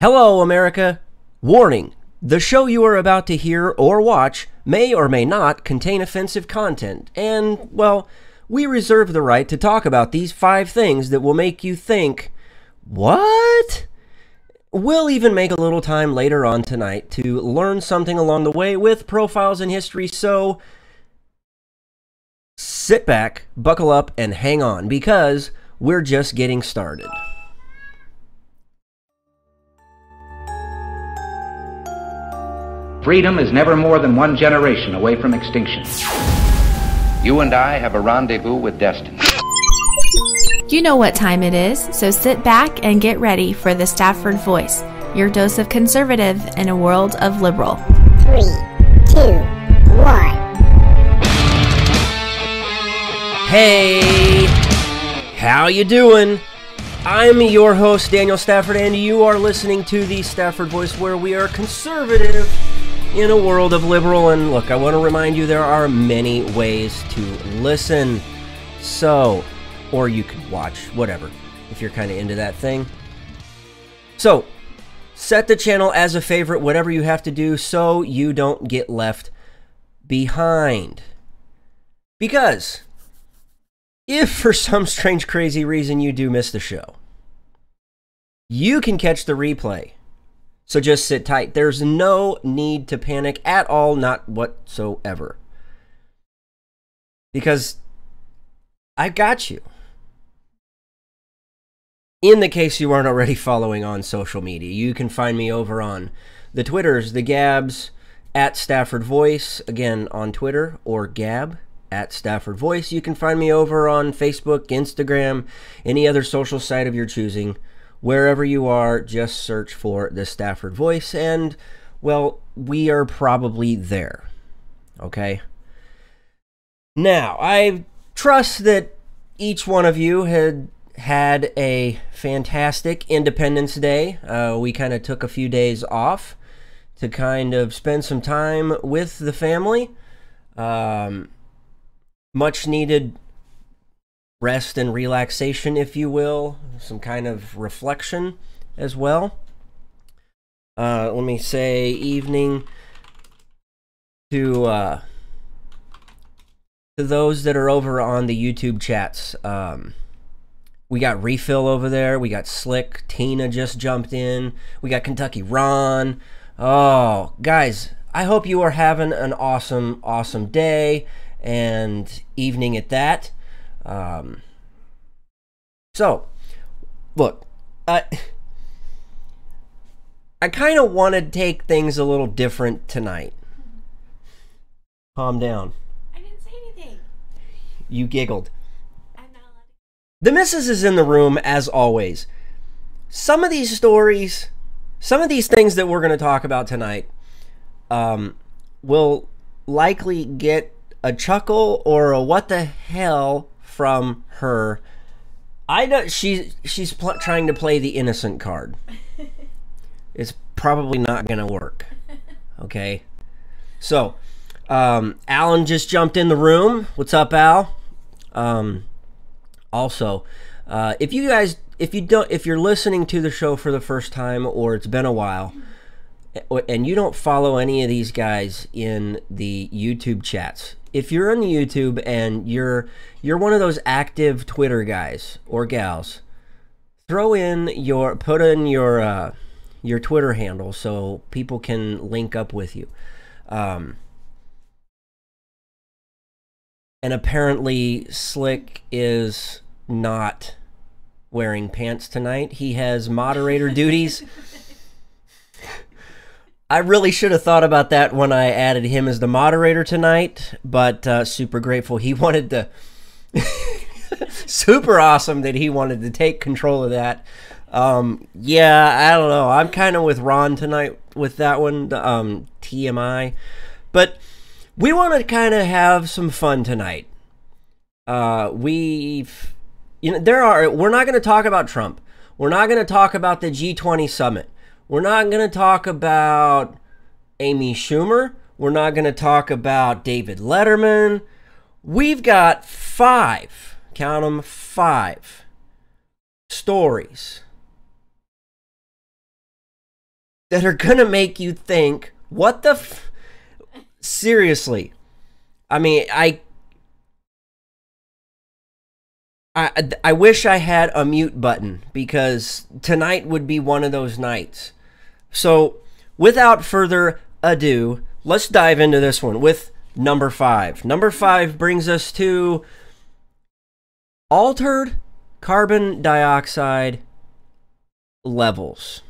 Hello, America. Warning. The show you are about to hear or watch may or may not contain offensive content, and, well, we reserve the right to talk about these 5 things that will make you think, what? We'll even make a little time later on tonight to learn something along the way with profiles in history, so sit back, buckle up, and hang on, because we're just getting started. Freedom is never more than one generation away from extinction. You and I have a rendezvous with destiny. You know what time it is, so sit back and get ready for the Stafford Voice, your dose of conservative in a world of liberal. 3, 2, 1. Hey, how you doing? I'm your host, Daniel Stafford, and you are listening to the Stafford Voice, where we are conservative in a world of liberal. And look, I want to remind you there are many ways to listen. So, or you could watch, whatever, if you're kind of into that thing. So, set the channel as a favorite, whatever you have to do, so you don't get left behind. Because if for some strange, crazy reason you do miss the show, you can catch the replay. So just sit tight. There's no need to panic at all, not whatsoever. Because I got you. In the case you aren't already following on social media, you can find me over on the Twitters, the Gabs, at Stafford Voice, again on Twitter, or Gab, at Stafford Voice. You can find me over on Facebook, Instagram, any other social site of your choosing. Wherever you are, just search for the Stafford Voice, and, well, we are probably there. Okay? Now, I trust that each one of you had a fantastic Independence Day. We kind of took a few days off to kind of spend some time with the family. Much needed rest and relaxation, if you will. Some kind of reflection as well. Let me say evening to those that are over on the YouTube chats. We got Refill over there. We got Slick. Tina just jumped in. We got Kentucky Ron. Oh, guys, I hope you are having an awesome, awesome day and evening at that. So, look, I kind of want to take things a little different tonight. Calm down. I didn't say anything. You giggled. I'm not allowed to. The missus is in the room, as always. Some of these stories, some of these things that we're going to talk about tonight, will likely get a chuckle or a what the hell from her. I know she's trying to play the innocent card. It's probably not going to work. Okay? So, Alan just jumped in the room. What's up, Al? Also, if you're listening to the show for the first time, or it's been a while, and you don't follow any of these guys in the YouTube chats, if you're on the YouTube and you're one of those active Twitter guys or gals, put in your Twitter handle so people can link up with you. And apparently Slick is not wearing pants tonight. He has moderator duties. I really should have thought about that when I added him as the moderator tonight, but super grateful he wanted to. Super awesome that he wanted to take control of that. Yeah, I don't know. I'm kind of with Ron tonight with that one, TMI. But we want to kind of have some fun tonight. We're not going to talk about Trump. We're not going to talk about the G20 summit. We're not going to talk about Amy Schumer. We're not going to talk about David Letterman. We've got 5, count them, 5 stories that are going to make you think, what the seriously. I mean, I wish I had a mute button, because tonight would be one of those nights. So, without further ado, let's dive into this one with number 5. Number 5 brings us to altered carbon dioxide levels.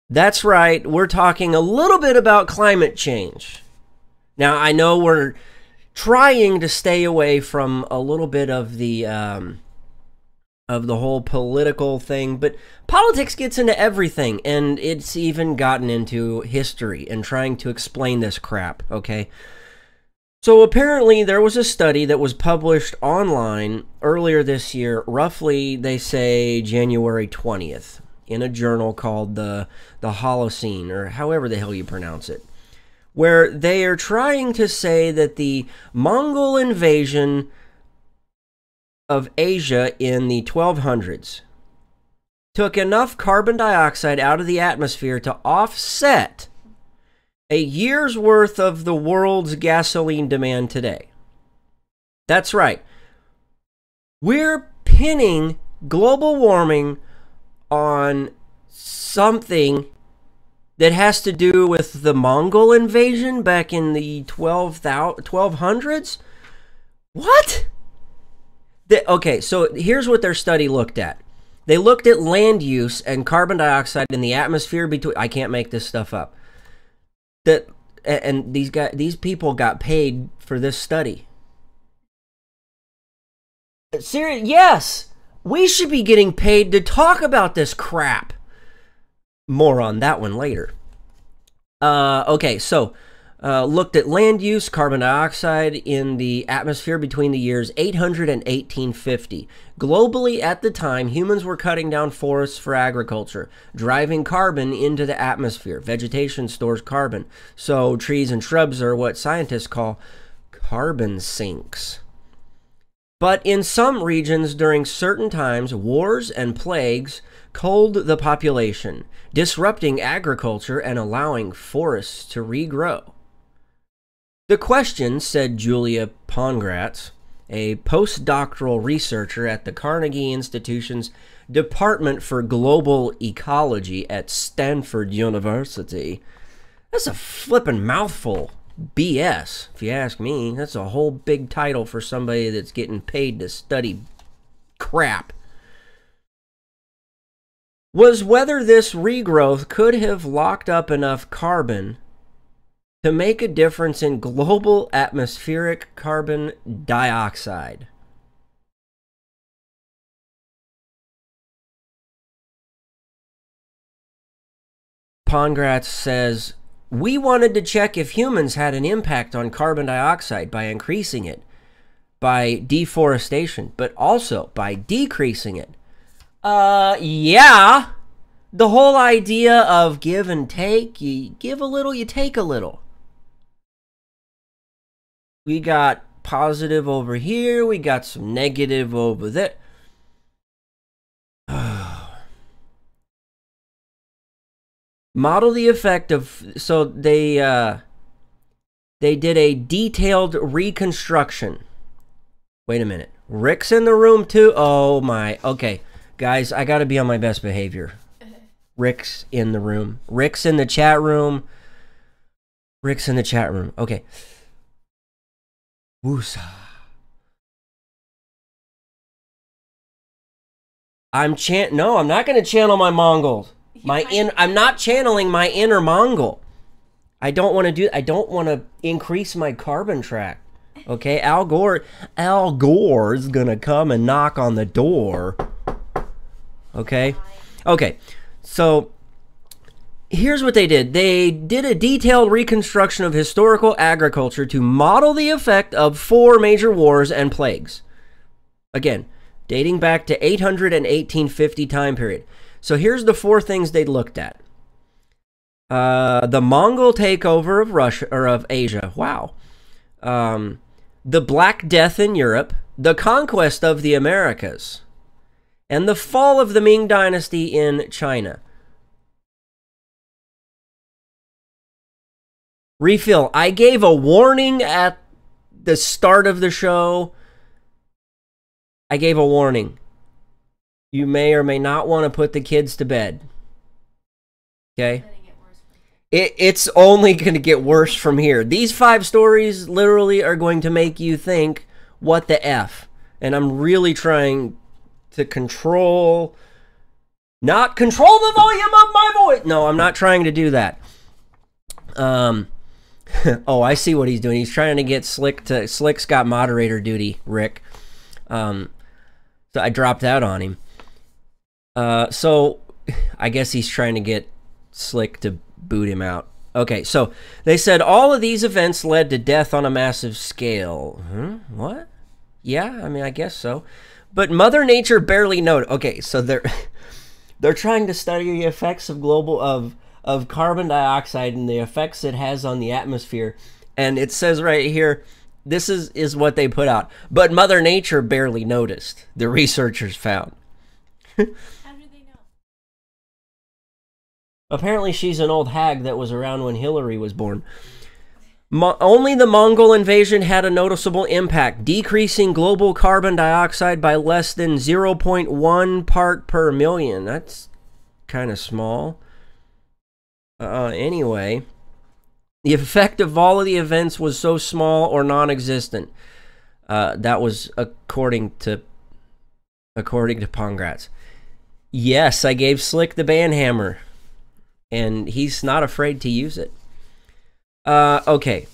That's right, we're talking a little bit about climate change. Now, I know we're trying to stay away from a little bit of the whole political thing, but politics gets into everything, and it's even gotten into history and trying to explain this crap, okay? So apparently there was a study that was published online earlier this year, roughly, they say, January 20th, in a journal called the Holocene, or however the hell you pronounce it, where they are trying to say that the Mongol invasion of Asia in the 1200s took enough carbon dioxide out of the atmosphere to offset a year's worth of the world's gasoline demand today. That's right. We're pinning global warming on something that has to do with the Mongol invasion back in the 1200s? What? Okay, so here's what their study looked at. They looked at land use and carbon dioxide in the atmosphere between... I can't make this stuff up. And these people got paid for this study. Serious? Yes! We should be getting paid to talk about this crap. More on that one later. Okay, so looked at land use, carbon dioxide in the atmosphere between the years 800 and 1850. Globally, at the time, humans were cutting down forests for agriculture, driving carbon into the atmosphere. Vegetation stores carbon, so trees and shrubs are what scientists call carbon sinks. But in some regions during certain times, wars and plagues culled the population, disrupting agriculture and allowing forests to regrow. The question, said Julia Pongratz, a postdoctoral researcher at the Carnegie Institution's Department for Global Ecology at Stanford University. That's a flippin' mouthful. BS, if you ask me. That's a whole big title for somebody that's getting paid to study crap. Was whether this regrowth could have locked up enough carbon to make a difference in global atmospheric carbon dioxide. Pongratz says, we wanted to check if humans had an impact on carbon dioxide by increasing it, by deforestation, but also by decreasing it. Yeah. The whole idea of give and take, you give a little, you take a little. We got positive over here, we got some negative over there. Model the effect of, so they did a detailed reconstruction. Wait a minute. Rick's in the room too? Oh my, okay. Guys, I gotta be on my best behavior. Rick's in the room. Rick's in the chat room. Rick's in the chat room. Okay. Woosa. No, I'm not gonna channel my Mongol. I'm not channeling my inner Mongol. I don't want to do. I don't want to increase my carbon track. Okay, Al Gore's gonna come and knock on the door. Okay, okay. So here's what they did. They did a detailed reconstruction of historical agriculture to model the effect of 4 major wars and plagues. Again, dating back to 800 and 1850 time period. So here's the 4 things they looked at. The Mongol takeover of Russia, or of Asia. Wow. The Black Death in Europe. The conquest of the Americas. And the fall of the Ming Dynasty in China. Refill. I gave a warning at the start of the show. I gave a warning. You may or may not want to put the kids to bed. Okay? It's only going to get worse from here. These 5 stories literally are going to make you think, what the F? And I'm really trying to not control the volume of my voice. No, I'm not trying to do that. Oh, I see what he's doing. He's trying to get Slick's got moderator duty, Rick. So I dropped out on him. So I guess he's trying to get Slick to boot him out. Okay, so they said all of these events led to death on a massive scale. What? Yeah, I mean, I guess so. But Mother Nature barely noticed. Okay, so they're trying to study the effects of of carbon dioxide and the effects it has on the atmosphere. And it says right here, this is what they put out. But Mother Nature barely noticed, the researchers found. How do they know? Apparently she's an old hag that was around when Hillary was born. Only the Mongol invasion had a noticeable impact, decreasing global carbon dioxide by less than 0.1 part per million. That's kind of small. Anyway, the effect of all of the events was so small or non-existent. That was according to Pongratz. Yes, I gave Slick the banhammer, and he's not afraid to use it. Okay.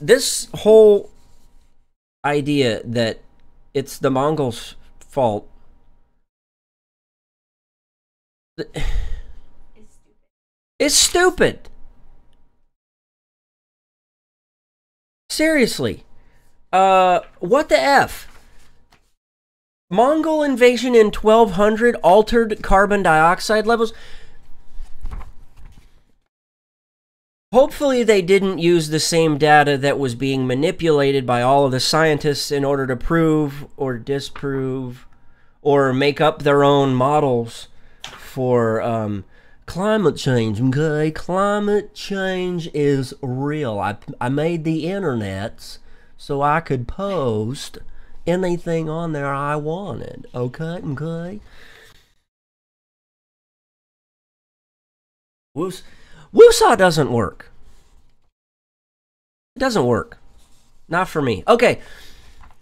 This whole idea that it's the Mongols' fault is stupid. Seriously. What the F? Mongol invasion in 1200 altered carbon dioxide levels. Hopefully they didn't use the same data that was being manipulated by all of the scientists in order to prove or disprove or make up their own models for climate change. Okay, climate change is real. I made the internets so I could post anything on there I wanted. Okay. Woosah doesn't work. It doesn't work. Not for me. Okay.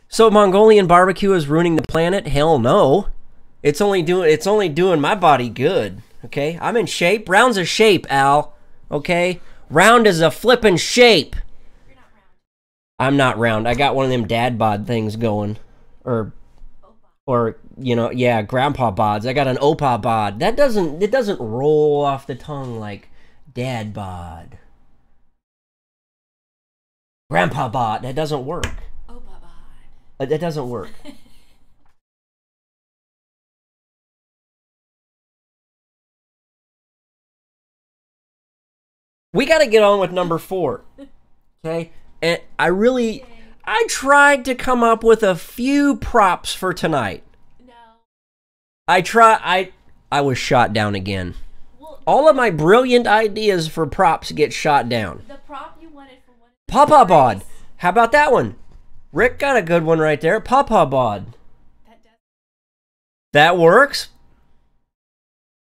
So Mongolian barbecue is ruining the planet? Hell no. It's only doing my body good. Okay? I'm in shape. Round's a shape, Al. Okay? Round is a flippin' shape. You're not round. I'm not round. I got one of them dad bod things going. Or you know, yeah, grandpa bods. I got an opa bod. It doesn't roll off the tongue like dad bod. Grandpa bod. That doesn't work. Opa bod. That doesn't work. We got to get on with number 4. Okay? And I tried to come up with a few props for tonight. No. I was shot down again. Well, all of my brilliant ideas for props get shot down. The prop you wanted for one. Papa bod. How about that one? Rick got a good one right there. Papa bod. That works.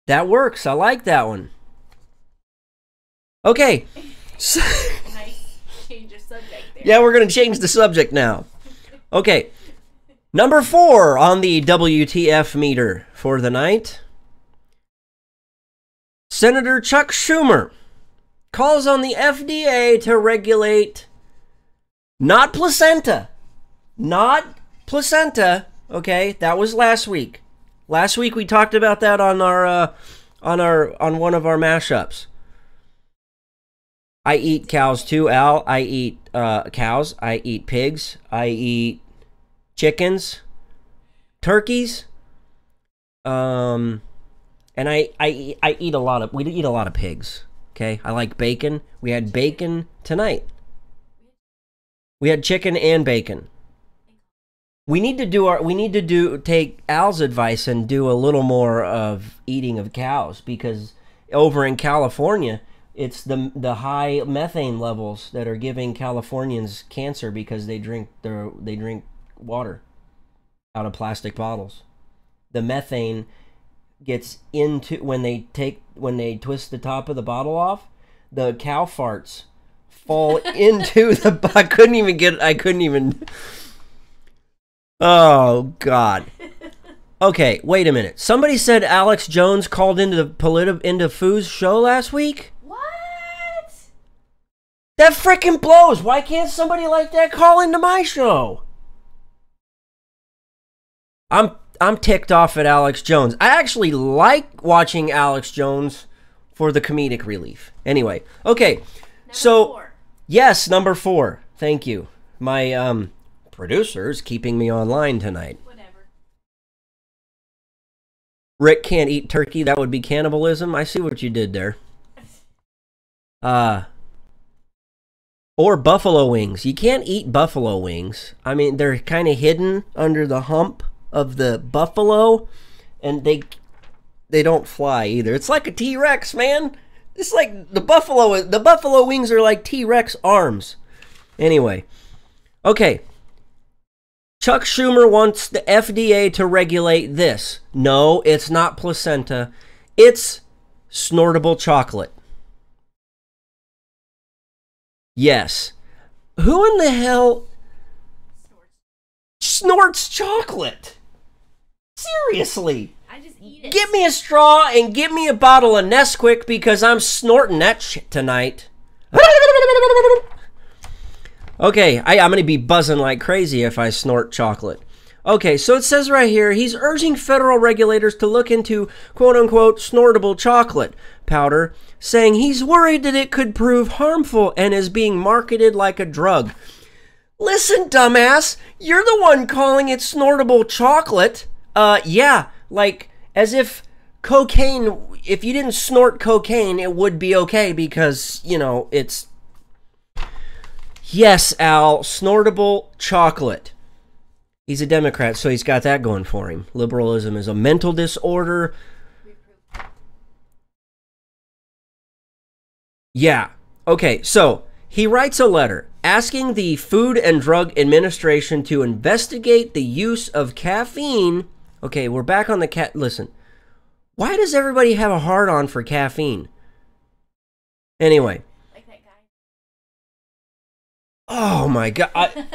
That works. I like that one. Okay. So Nice change of subject there. yeah, we're going to change the subject now. Okay. Number 4 on the WTF meter for the night. Senator Chuck Schumer calls on the FDA to regulate not placenta. Not placenta. Okay, that was last week. Last week we talked about that on one of our mashups. I eat cows too, Al. I eat cows. I eat pigs. I eat chickens, turkeys. And I eat a lot of. We eat a lot of pigs. Okay, I like bacon. We had bacon tonight. We had chicken and bacon. We need to take Al's advice and do a little more of eating of cows, because over in California, it's the high methane levels that are giving Californians cancer because they drink water out of plastic bottles. The methane gets into when they twist the top of the bottle off, the cow farts fall into the. I couldn't even. Oh God. Okay, wait a minute. Somebody said Alex Jones called into the into Foo's show last week. What? That frickin' blows. Why can't somebody like that call into my show? I'm ticked off at Alex Jones. I actually like watching Alex Jones for the comedic relief. Anyway, okay. Number 4. Yes, number 4. Thank you. My producer's keeping me online tonight. Whatever. Rick can't eat turkey. That would be cannibalism. I see what you did there. Or buffalo wings. You can't eat buffalo wings. I mean, they're kind of hidden under the hump of the buffalo, and they don't fly either. It's like a T-Rex, man. It's like the buffalo wings are like T-Rex arms. Anyway, okay. Chuck Schumer wants the FDA to regulate this. No, it's not placenta. It's snortable chocolate. Yes. Who in the hell snorts chocolate? Seriously. I just eat it. Give me a straw and give me a bottle of Nesquik because I'm snorting that shit tonight. Okay, I'm going to be buzzing like crazy if I snort chocolate. Okay, so it says right here, he's urging federal regulators to look into quote-unquote snortable chocolate powder, saying he's worried that it could prove harmful and is being marketed like a drug. Listen, dumbass, you're the one calling it snortable chocolate. Yeah, like as if cocaine, if you didn't snort cocaine, it would be okay because, you know, it's... Yes, Al, snortable chocolate. He's a Democrat, so he's got that going for him. Liberalism is a mental disorder. Yeah. Okay, so he writes a letter asking the Food and Drug Administration to investigate the use of caffeine. Okay, we're back on the listen. Why does everybody have a hard-on for caffeine? Anyway. Like that guy. Oh my God.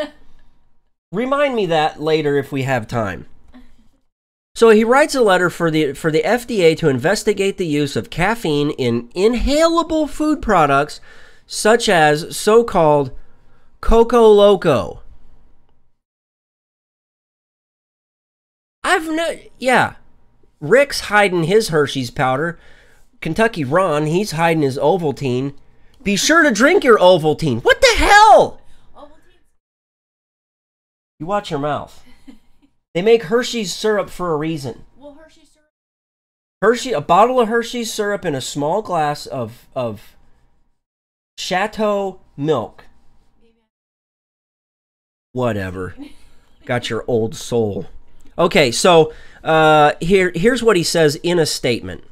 Remind me that later if we have time. So he writes a letter for the FDA to investigate the use of caffeine in inhalable food products such as so-called Coco Loco. Yeah. Rick's hiding his Hershey's powder. Kentucky Ron, he's hiding his Ovaltine. Be sure to drink your Ovaltine. What the hell? You watch your mouth. They make Hershey's syrup for a reason. Well, Hershey's syrup. A bottle of Hershey's syrup in a small glass of Chateau milk. Whatever. Got your old soul. Okay, so here's what he says in a statement.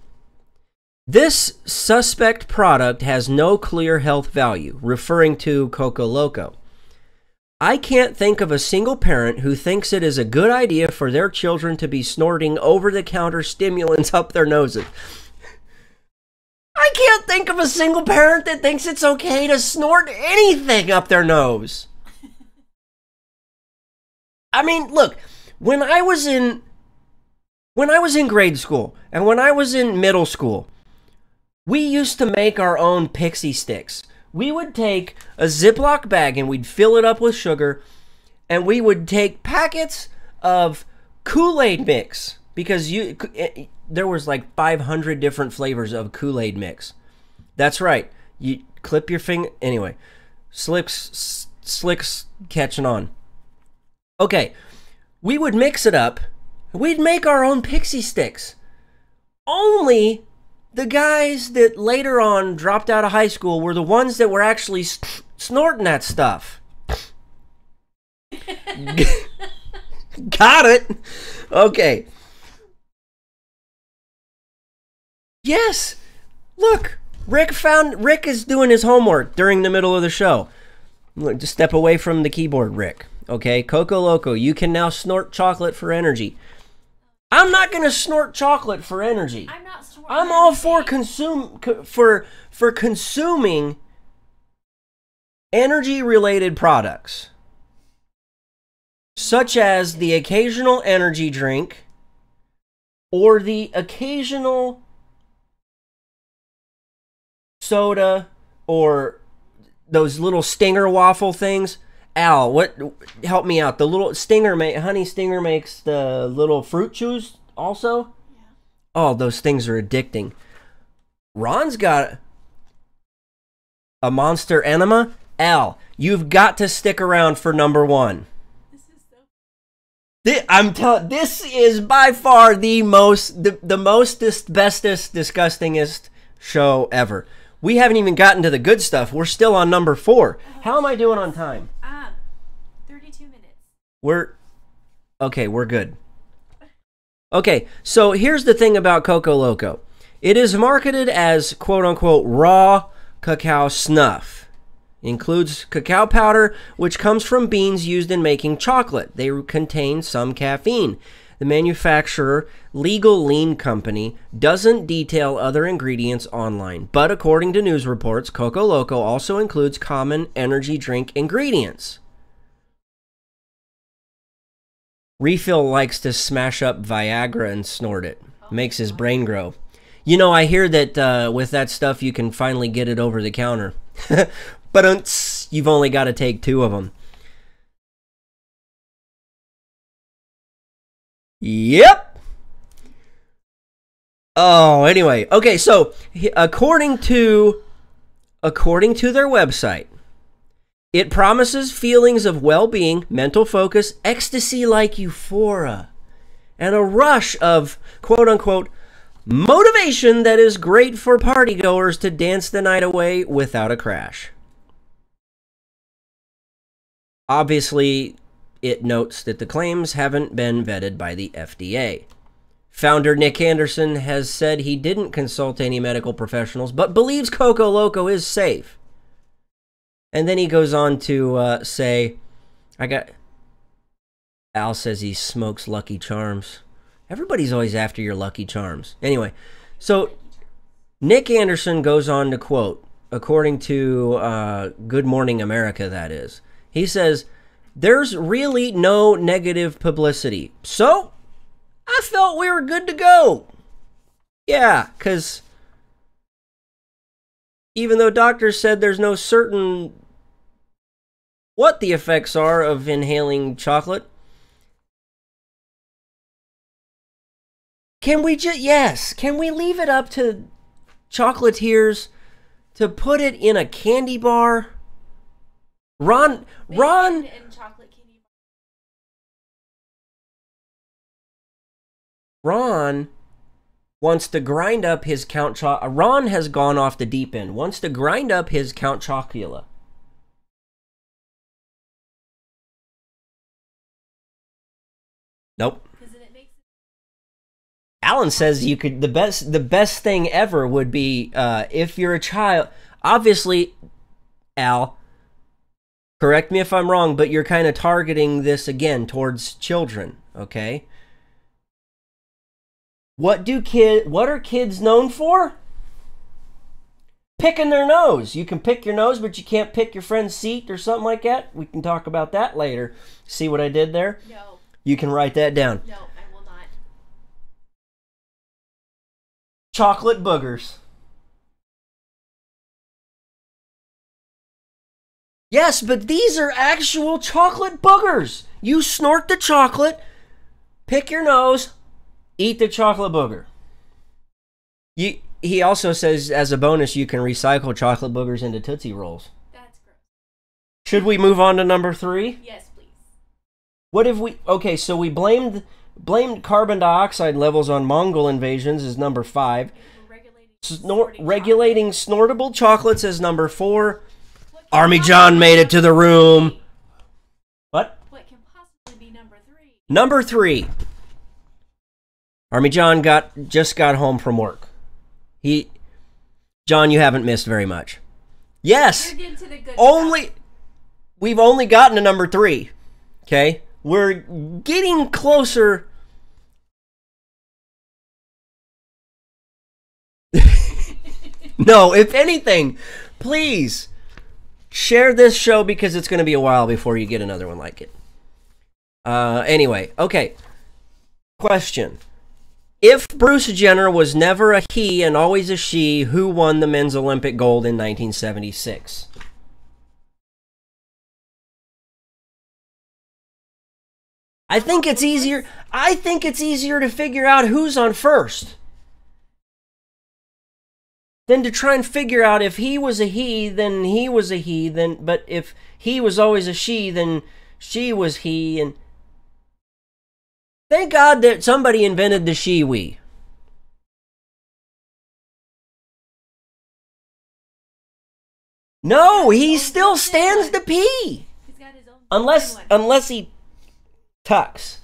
This suspect product has no clear health value, referring to Coco Loco. I can't think of a single parent who thinks it is a good idea for their children to be snorting over-the-counter stimulants up their noses. I can't think of a single parent that thinks it's okay to snort anything up their nose. I mean, look, when I was in grade school and when I was in middle school, we used to make our own pixie sticks. We would take a Ziploc bag and we'd fill it up with sugar, and we would take packets of Kool-Aid mix because there was like 500 different flavors of Kool-Aid mix. That's right. You clip your finger. Anyway, Slick's catching on. Okay, we would mix it up. We'd make our own pixie sticks. Only the guys that later on dropped out of high school were the ones that were actually snorting that stuff. Got it? Okay. Yes. Look, Rick is doing his homework during the middle of the show. Look, just step away from the keyboard, Rick. Okay, Coco Loco, you can now snort chocolate for energy. I'm not gonna snort chocolate for energy. I'm not snorting. I'm all for consuming energy-related products, such as the occasional energy drink or the occasional soda or those little Stinger waffle things. Al, help me out. The little Stinger, Honey Stinger makes the little fruit chews also. Yeah. Oh, those things are addicting. Ron's got a Monster Enema. Al, you've got to stick around for number 1. This is so... I'm telling, this is by far the mostest, bestest, disgustingest show ever. We haven't even gotten to the good stuff. We're still on number 4. How am I doing on time? 32 minutes. We're good. Okay, so here's the thing about Coco Loco. It is marketed as quote-unquote raw cacao snuff. Includes cacao powder, which comes from beans used in making chocolate. They contain some caffeine. The manufacturer, Legal Lean Company, doesn't detail other ingredients online. But according to news reports, Coco Loco also includes common energy drink ingredients. Refill likes to smash up Viagra and snort it. Makes his brain grow. You know, I hear that with that stuff you can finally get it over the counter. But you've only got to take 2 of them. Yep. Oh, anyway. Okay, so according to their website, it promises feelings of well-being, mental focus, ecstasy-like euphoria, and a rush of quote-unquote motivation that is great for partygoers to dance the night away without a crash. Obviously, it notes that the claims haven't been vetted by the FDA. Founder Nick Anderson has said he didn't consult any medical professionals, but believes Coco Loco is safe. And then he goes on to say, Al says he smokes Lucky Charms. Everybody's always after your Lucky Charms. Anyway, so Nick Anderson goes on to quote, according to Good Morning America, that is. He says, "There's really no negative publicity. So, I felt we were good to go." Yeah, because even though doctors said there's no certain what the effects are of inhaling chocolate, can we leave it up to chocolatiers to put it in a candy bar? Ron wants to grind up his Count Ron has gone off the deep end. Wants to grind up his Count Chocula. Nope. Alan says you could. The best thing ever would be if you're a child. Obviously, Al, correct me if I'm wrong, but you're kind of targeting this again towards children, okay? What are kids known for? Picking their nose. You can pick your nose, but you can't pick your friend's seat or something like that. We can talk about that later. See what I did there? No. You can write that down. No, I will not. Chocolate boogers. Yes, but these are actual chocolate boogers. You snort the chocolate, pick your nose, eat the chocolate booger. He also says, as a bonus, you can recycle chocolate boogers into Tootsie Rolls. That's gross. Should we move on to number 3? Yes, please. What if we... Okay, so we blamed carbon dioxide levels on Mongol invasions as number 5. Regulating snortable chocolates as number 4. Army John made it to the room. What? What can possibly be number 3? Number 3. Army John just got home from work. John, you haven't missed very much. Yes. You're getting to the good We've only gotten to number 3. Okay? We're getting closer. No, if anything, please share this show because it's going to be a while before you get another one like it. Anyway, okay. Question. If Bruce Jenner was never a he and always a she, who won the men's Olympic gold in 1976? I think it's easier to figure out who's on first than to try and figure out if he was a he, then he was a he, but if he was always a she, then she was he, and thank God that somebody invented the she-we. No, he still stands to pee. He's got his own Unless he tucks.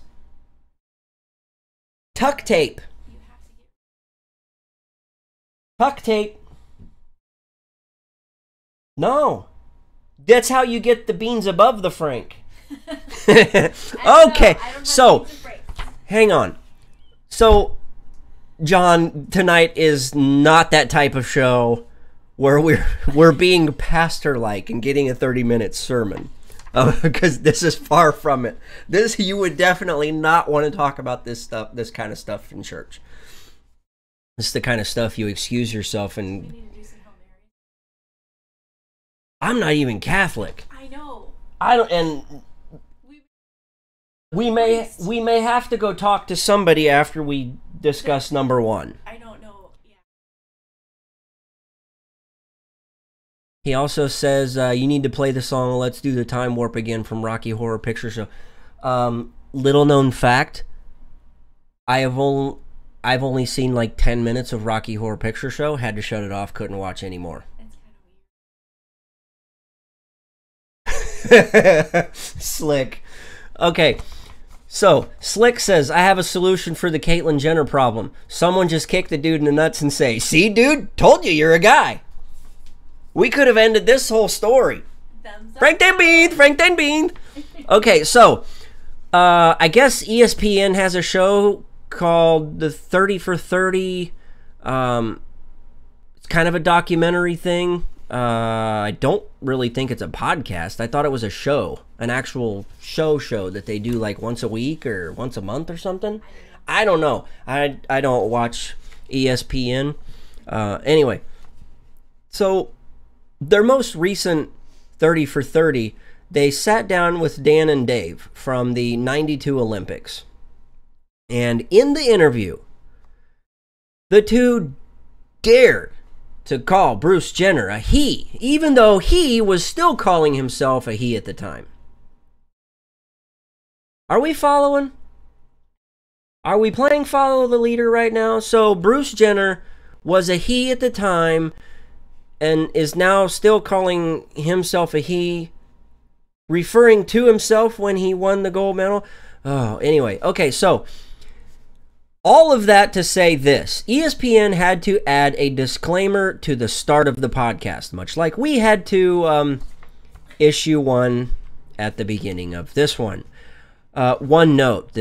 Tuck tape. Tuck tape. No. That's how you get the beans above the frank. Okay, so hang on. So, John, tonight is not that type of show where we're being pastor-like and getting a 30-minute sermon, because this is far from it. You would definitely not want to talk about this kind of stuff in church. This is the kind of stuff you excuse yourself and. I'm not even Catholic. I know. I don't, and we may have to go talk to somebody after we discuss number 1. I don't know. Yeah. He also says you need to play the song "Let's Do the Time Warp Again" from Rocky Horror Picture Show. Little known fact: I've only seen like 10 minutes of Rocky Horror Picture Show. Had to shut it off. Couldn't watch anymore. Slick. Okay, so Slick says, I have a solution for the Caitlyn Jenner problem. Someone just kick the dude in the nuts and say, see, dude, told you you're a guy. We could have ended this whole story. Frank Dan Bean. Okay, so I guess ESPN has a show called the 30 for 30. It's kind of a documentary thing. I don't really think it's a podcast. I thought it was a show, an actual show that they do like once a week or once a month or something. I don't know. I don't watch ESPN. Anyway, so their most recent 30 for 30, they sat down with Dan and Dave from the 92 Olympics. And in the interview, the two dared to call Bruce Jenner a he, even though he was still calling himself a he at the time. Are we following? Are we playing follow the leader right now? So Bruce Jenner was a he at the time and is now still calling himself a he, referring to himself when he won the gold medal. Oh, anyway. Okay, so all of that to say this. ESPN had to add a disclaimer to the start of the podcast, much like we had to issue one at the beginning of this one. One note.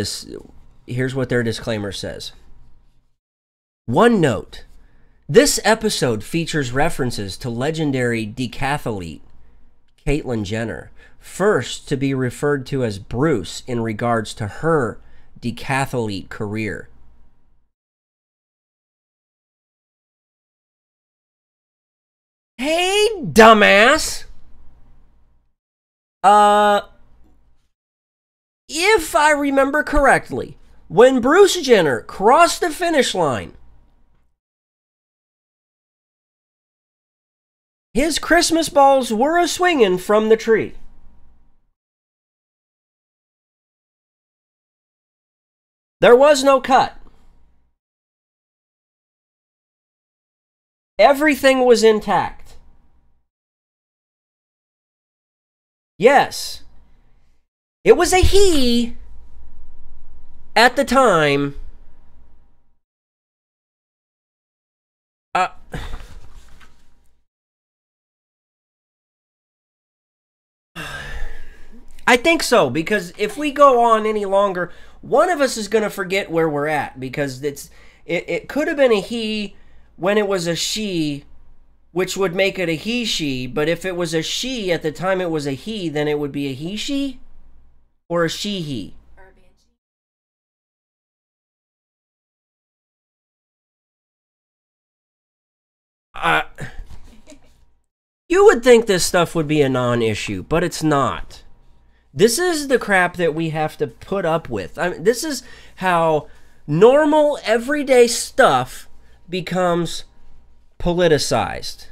Here's what their disclaimer says. One note. This episode features references to legendary decathlete Caitlyn Jenner, first to be referred to as Bruce in regards to her decathlete career. Hey, dumbass! If I remember correctly, when Bruce Jenner crossed the finish line, his Christmas balls were a-swinging from the tree. There was no cut. Everything was intact. Yes, it was a he at the time. I think so, because if we go on any longer, one of us is going to forget where we're at, because it could have been a he when it was a she, which would make it a he-she, but if it was a she at the time it was a he, then it would be a he-she or a she-he. You would think this stuff would be a non-issue, but it's not. This is the crap that we have to put up with. I mean, this is how normal, everyday stuff becomes politicized.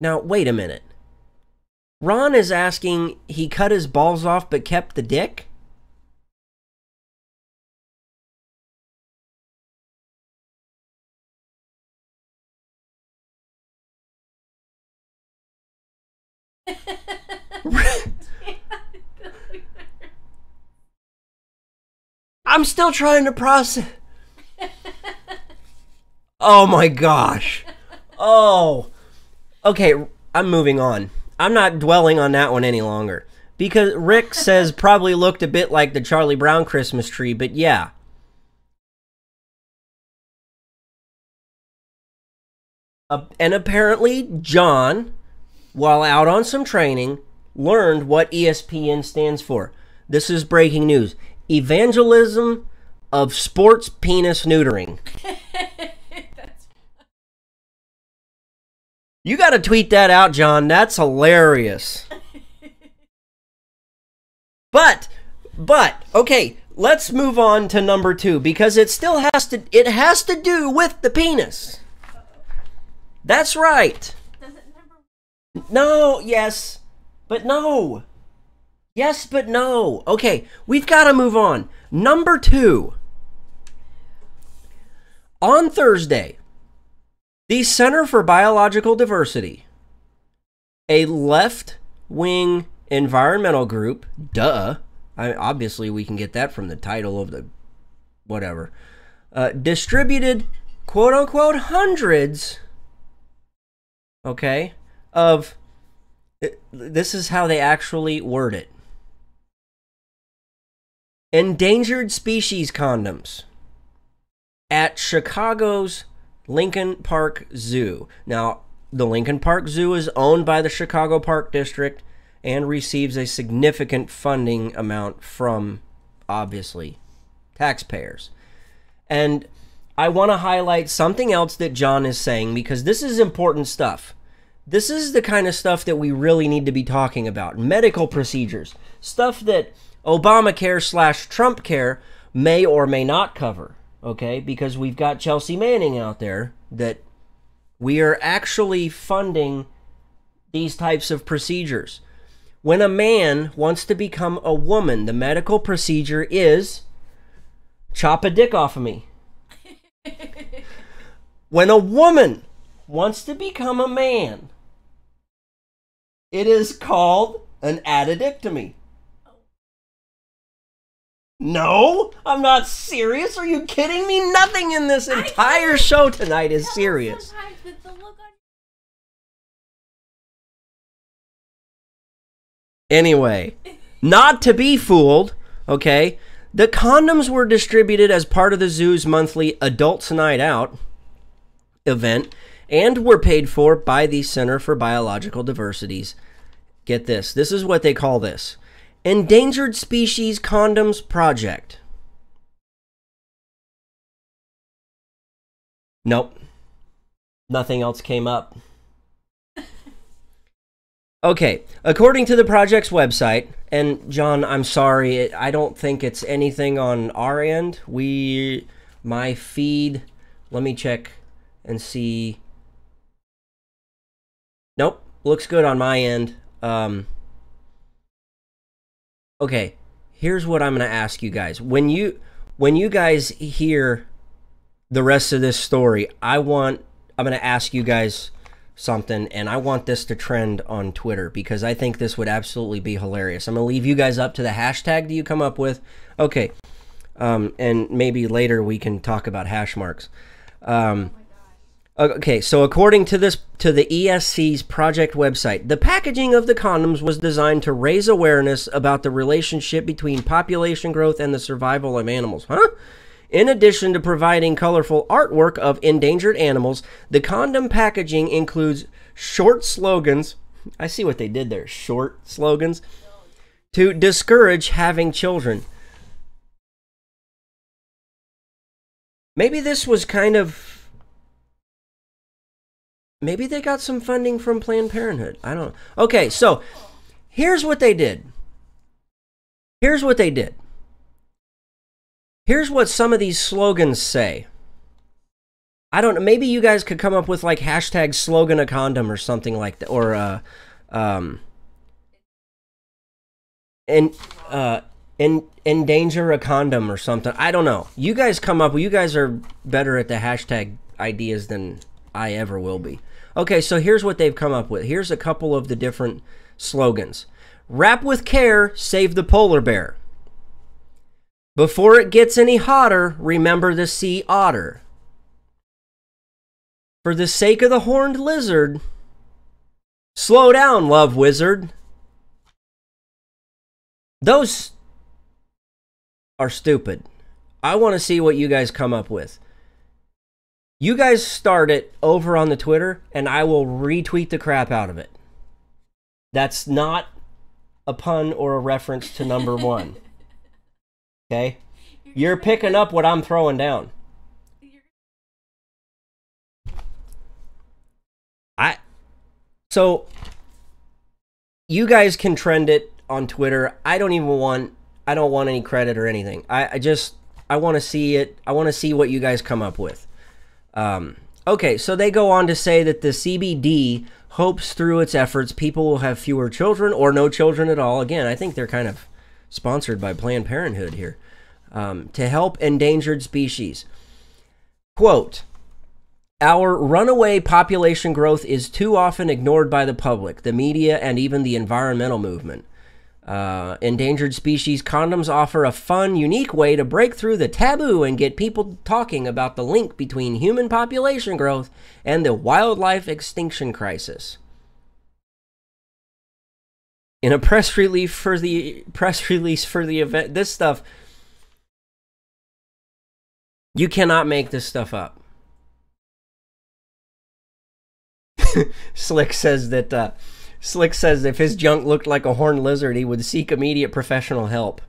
Now, wait a minute. Ron is asking he cut his balls off but kept the dick? I'm still trying to process. Oh my gosh. Oh. Okay, I'm moving on. I'm not dwelling on that one any longer. Because Rick says probably looked a bit like the Charlie Brown Christmas tree, but yeah. And apparently John, while out on some training, learned what ESPN stands for. This is breaking news. Evangelism of Sports Penis Neutering. You got to tweet that out, John. That's hilarious. But, okay, let's move on to number 2, because it still has to do with the penis. That's right. No, yes, but no. Yes, but no. Okay, we've got to move on. Number 2. On Thursday, the Center for Biological Diversity, a left-wing environmental group, obviously we can get that from the title of the whatever, distributed, quote-unquote, hundreds, okay, of, this is how they actually word it, endangered species condoms at Chicago's Lincoln Park Zoo. Now, the Lincoln Park Zoo is owned by the Chicago Park District and receives a significant funding amount from, obviously, taxpayers. And I want to highlight something else that John is saying, because this is important stuff. This is the kind of stuff that we really need to be talking about. Medical procedures. Stuff that Obamacare/Trump care may or may not cover. Okay, because we've got Chelsea Manning out there that we are actually funding these types of procedures. When a man wants to become a woman, the medical procedure is chop a dick off of me. When a woman wants to become a man, it is called an addictomy. No, I'm not serious. Are you kidding me? Nothing in this entire show tonight is serious. Anyway, not to be fooled, okay? The condoms were distributed as part of the zoo's monthly Adults Night Out event and were paid for by the Center for Biological Diversity's, get this, this is what they call this, Endangered Species Condoms Project. Nope. Nothing else came up. Okay, according to the project's website, and John, I'm sorry, I don't think it's anything on our end. My feed, let me check and see. Nope, looks good on my end. Okay, here's what I'm going to ask you guys. When you guys hear the rest of this story, I'm going to ask you guys something, and I want this to trend on Twitter because I think this would absolutely be hilarious. I'm going to leave you guys up to the hashtag that you come up with. Okay, and maybe later we can talk about hash marks. Okay, so according to the ESC's project website, the packaging of the condoms was designed to raise awareness about the relationship between population growth and the survival of animals. Huh? In addition to providing colorful artwork of endangered animals, the condom packaging includes short slogans. I see what they did there. Short slogans to discourage having children. Maybe this was kind of... Maybe they got some funding from Planned Parenthood. I don't know. Okay, so here's what they did. Here's what they did. Here's what some of these slogans say. I don't know. Maybe you guys could come up with like hashtag slogan a condom or something like that. Or endanger a condom or something. I don't know. You guys come up. You guys are better at the hashtag ideas than I ever will be. Okay, so here's what they've come up with. Here's a couple of the different slogans. Wrap with care, save the polar bear. Before it gets any hotter, remember the sea otter. For the sake of the horned lizard, slow down, love wizard. Those are stupid. I want to see what you guys come up with. You guys start it over on the Twitter, and I will retweet the crap out of it. That's not a pun or a reference to number one. Okay? You're picking up what I'm throwing down. So, you guys can trend it on Twitter. I don't want any credit or anything. I want to see it. I want to see what you guys come up with. Okay, so they go on to say that the CBD hopes through its efforts people will have fewer children or no children at all. Again, I think they're kind of sponsored by Planned Parenthood here. To help endangered species. Quote, our runaway population growth is too often ignored by the public, the media, and even the environmental movement. Endangered species condoms offer a fun, unique way to break through the taboo and get people talking about the link between human population growth and the wildlife extinction crisis. In a press release for the event, this stuff, you cannot make this stuff up. Slick says if his junk looked like a horned lizard, he would seek immediate professional help.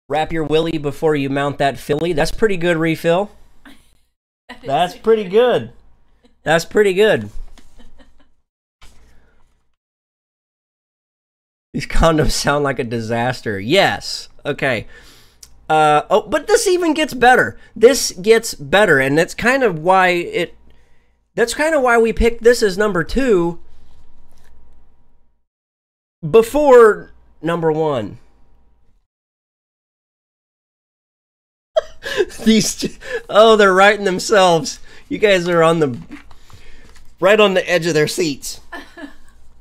Wrap your willy before you mount that filly. That's pretty good, Refill. That's pretty good. That's pretty good. These condoms sound like a disaster. Yes. Okay. But this even gets better. This gets better, and that's kind of why we picked this as number 2 before number 1. They're writing themselves. You guys are right on the edge of their seats.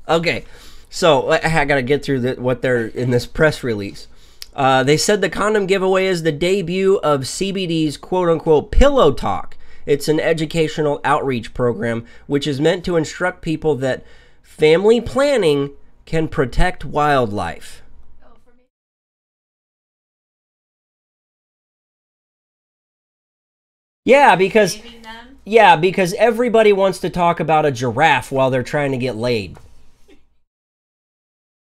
Okay, so I gotta get through what they're in this press release. They said the condom giveaway is the debut of CBD's quote-unquote pillow talk. It's an educational outreach program which is meant to instruct people that family planning can protect wildlife. Yeah, because everybody wants to talk about a giraffe while they're trying to get laid.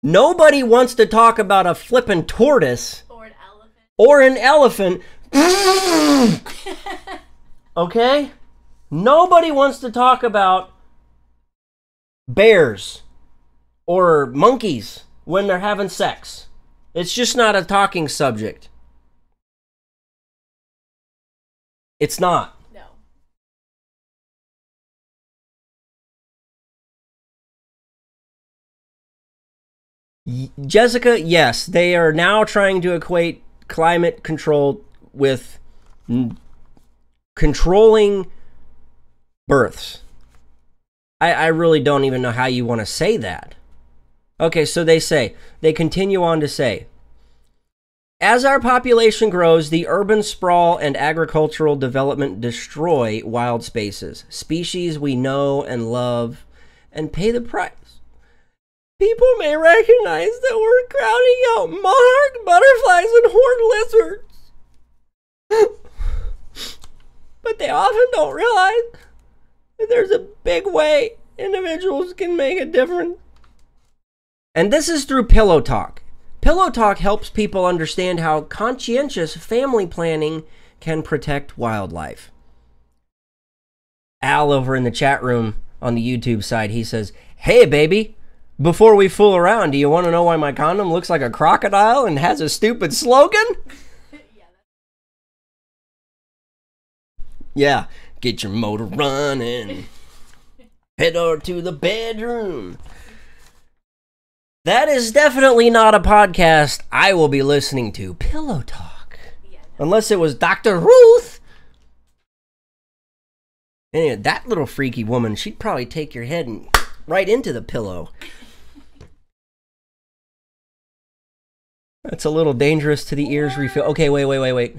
Nobody wants to talk about a flippin' tortoise. Or an elephant. Okay? Nobody wants to talk about bears or monkeys when they're having sex. It's just not a talking subject. It's not. No. Jessica, yes, they are now trying to equate climate control with controlling births. I really don't even know how you want to say that. Okay, so they continue on to say, As our population grows, the urban sprawl and agricultural development destroy wild spaces, species we know and love, and pay the price. People may recognize that we're crowding out monarch butterflies and horned lizards. But they often don't realize that there's a big way individuals can make a difference. And this is through Pillow Talk. Pillow Talk helps people understand how conscientious family planning can protect wildlife. Al over in the chat room on the YouTube side, he says, "Hey baby, before we fool around, do you want to know why my condom looks like a crocodile and has a stupid slogan?" Yeah, get your motor running. Head over to the bedroom. That is definitely not a podcast I will be listening to. Pillow Talk. Unless it was Dr. Ruth. Anyway, that little freaky woman, she'd probably take your head and right into the pillow. That's a little dangerous to the ears, Refill. Okay, wait.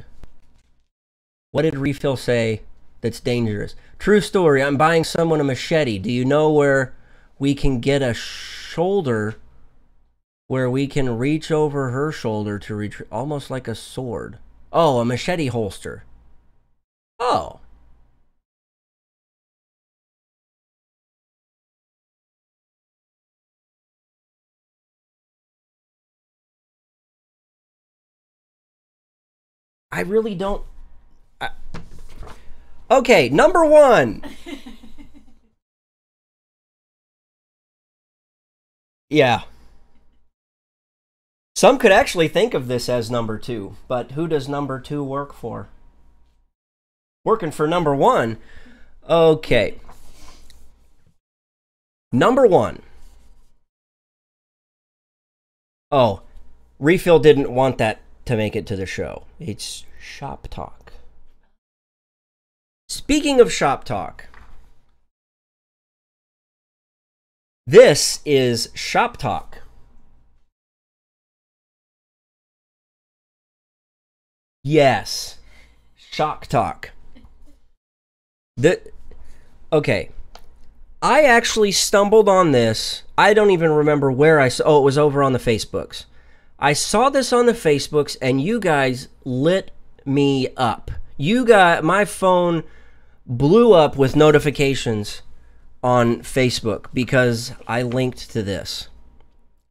What did Refill say that's dangerous? True story, I'm buying someone a machete. Do you know where we can get a shoulder where we can reach over her shoulder to reach, almost like a sword? Oh, a machete holster. Oh. I really don't... Okay, number one. Yeah. Some could actually think of this as number two, but who does number two work for? Working for number one. Okay. Number one. Oh, Refill didn't want that to make it to the show. It's Shop Talk. Speaking of Shop Talk, this is Shop Talk. Yes, Shock Talk. Okay, I actually stumbled on this. I don't even remember where I saw. Oh, it was over on the Facebooks. I saw this on the Facebooks, and you guys lit me up. My phone blew up with notifications on Facebook because I linked to this.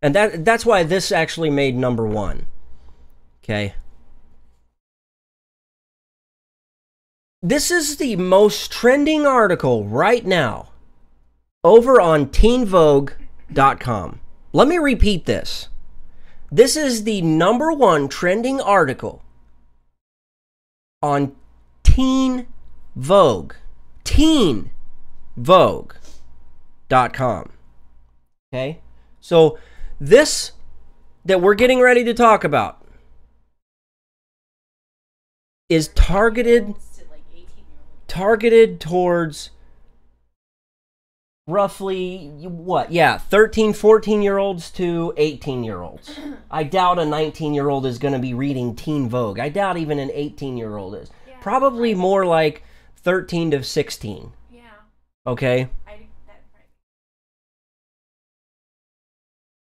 And that's why this actually made number one. Okay. This is the most trending article right now over on teenvogue.com. Let me repeat this. This is the number one trending article on Teen Vogue. Teenvogue.com. Okay? So this that we're getting ready to talk about is targeted towards roughly, what? Yeah, 13, 14-year-olds to 18-year-olds. I doubt a 19-year-old is going to be reading Teen Vogue. I doubt even an 18-year-old is. Yeah, probably more like 13 to 16. Yeah. Okay?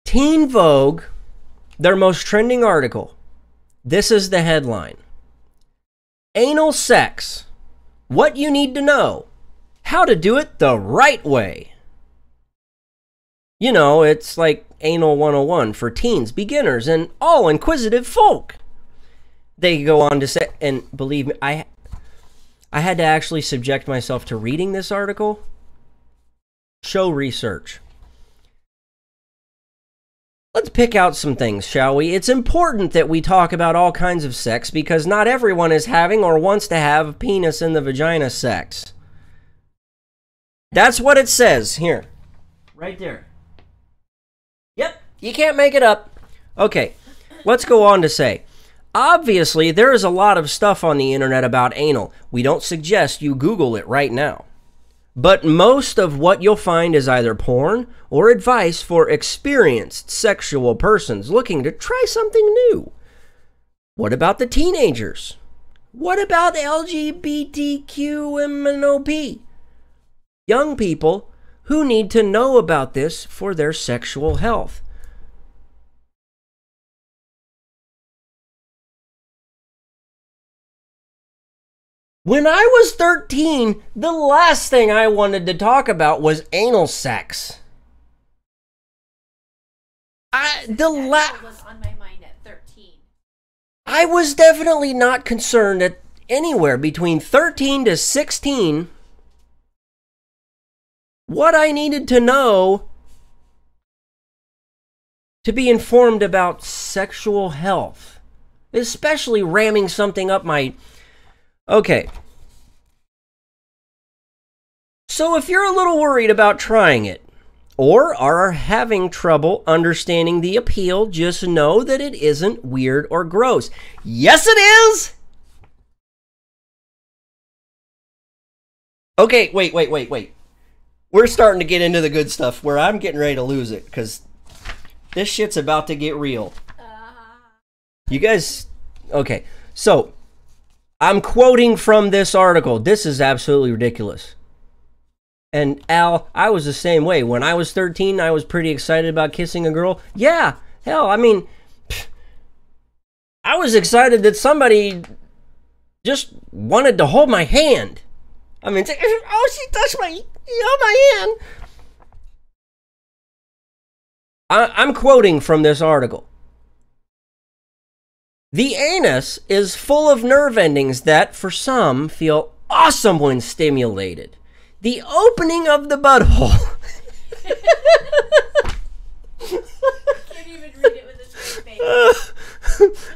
Teen Vogue, their most trending article. This is the headline. Anal sex. What you need to know. How to do it the right way. You know, it's like Anal 101 for teens, beginners, and all inquisitive folk. They go on to say, and believe me, I had to actually subject myself to reading this article. Show research. Let's pick out some things, shall we? It's important that we talk about all kinds of sex because not everyone is having or wants to have penis in the vagina sex. That's what it says here. Right there. Yep, you can't make it up. Okay, let's go on to say, obviously there is a lot of stuff on the internet about anal. We don't suggest you Google it right now. But most of what you'll find is either porn or advice for experienced sexual persons looking to try something new. What about the teenagers? What about LGBTQMNOP? Young people who need to know about this for their sexual health. When I was 13, the last thing I wanted to talk about was anal sex. was on my mind at 13. I was definitely not concerned at anywhere between 13 to 16 what I needed to know to be informed about sexual health, especially ramming something up my... Okay. So if you're a little worried about trying it, or are having trouble understanding the appeal, just know that it isn't weird or gross. Yes, it is! Okay, wait. We're starting to get into the good stuff where I'm getting ready to lose it, because this shit's about to get real. You guys... Okay, so... I'm quoting from this article. This is absolutely ridiculous. And Al, I was the same way. When I was 13, I was pretty excited about kissing a girl. Yeah, hell, I mean, I was excited that somebody just wanted to hold my hand. I mean, oh, she touched my hand. I'm quoting from this article. The anus is full of nerve endings that, for some, feel awesome when stimulated. The opening of the butthole. Can't even read it with a straight face.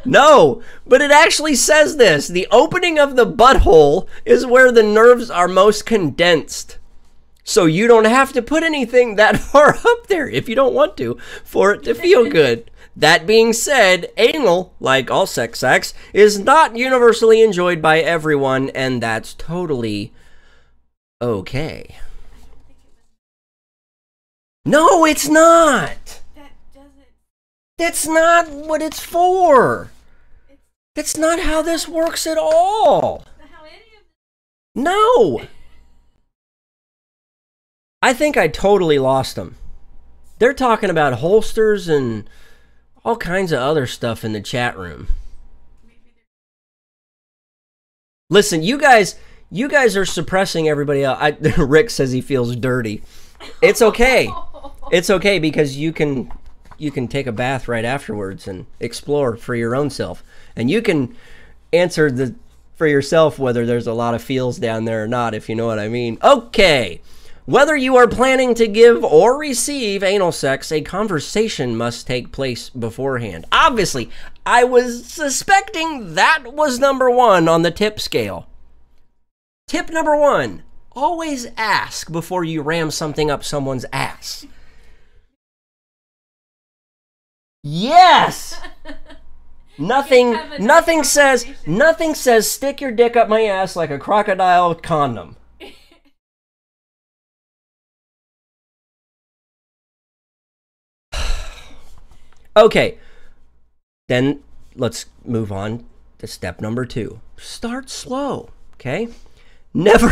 No, but it actually says this. The opening of the butthole is where the nerves are most condensed. So you don't have to put anything that far up there if you don't want to for it to feel good. That being said, anal, like all sex acts, is not universally enjoyed by everyone, and that's totally okay. No, it's not. That's not what it's for. That's not how this works at all. No. I think I totally lost them. They're talking about holsters and all kinds of other stuff in the chat room. Listen, you guys are suppressing everybody else. Rick says he feels dirty. It's okay. It's okay because you can take a bath right afterwards and explore for your own self. And you can answer for yourself whether there's a lot of feels down there or not, if you know what I mean. Okay. Whether you are planning to give or receive anal sex, a conversation must take place beforehand. Obviously, I was suspecting that was number one on the tip scale. Tip number one, always ask before you ram something up someone's ass. Yes! Nothing says stick your dick up my ass like a crocodile condom. Okay, then let's move on to step number 2. Start slow, okay? Never